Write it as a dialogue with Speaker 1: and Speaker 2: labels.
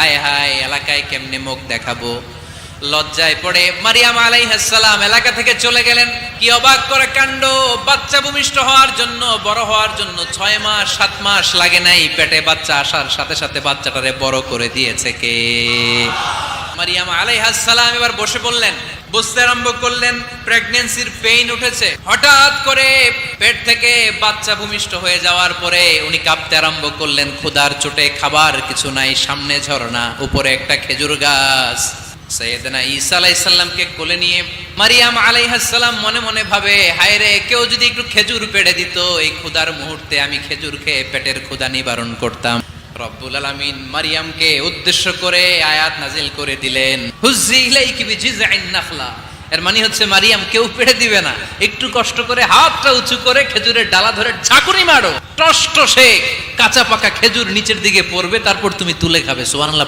Speaker 1: হায় হায় এলাকায় কেমনে মুখ দেখাবো। লজ্জায় পড়ে মারিয়াম আলাইহিস সালাম এলাকা থেকে চলে গেলেন। কি অবাক করে কাণ্ড! বাচ্চা ভূমিষ্ঠ হওয়ার জন্য, বড় হওয়ার জন্য 6 মাস 7 মাস লাগে নাই, পেটে বাচ্চা আসার সাথে সাথে বাচ্চাটারে বড় করে দিয়েছে কে? মারিয়াম আলাইহিস সালাম এবার বসে পড়লেন, বুঝতে আরম্ভ করলেন প্রেগন্যান্সির পেইন উঠেছে। হঠাৎ করে পেট থেকে বাচ্চা ভূমিষ্ঠ হয়ে যাওয়ার পরে উনি কাঁপতে আরম্ভ করলেন। ক্ষুধার চোটে খাবার কিছু নাই, সামনে ঝর্ণা, উপরে একটা খেজুর গাছ। সাইয়েদনা ঈসা আলাইহিস সালামকে কোলে নিয়ে মারিয়াম আলাইহিস সালাম মনে মনে ভাবে, হায় রে, কেউ যদি একটু খেজুর পেড়ে দিত, এই ক্ষুধার মুহূর্তে আমি খেজুর খেয়ে পেটের ক্ষুধা নিবারণ করতাম। রব্বুল আলামিন মারিয়ামকে উদ্দেশ্য করে আয়াত নাজিল করে দিলেন, হুজ্জি ইলাইকি বিজিযআইন নাখলা। এর মানে হচ্ছে মারিয়াম, কেউ পেড়ে দিবে না, একটু কষ্ট করে হাতটা উঁচু করে খেজুরের ডালা ধরে ঝাঁকুনি মারো, টস টসে কাঁচা পাকা খেজুর নিচের দিকে পড়বে, তারপর তুমি তুলে খাবে। সুবহানাল্লাহ।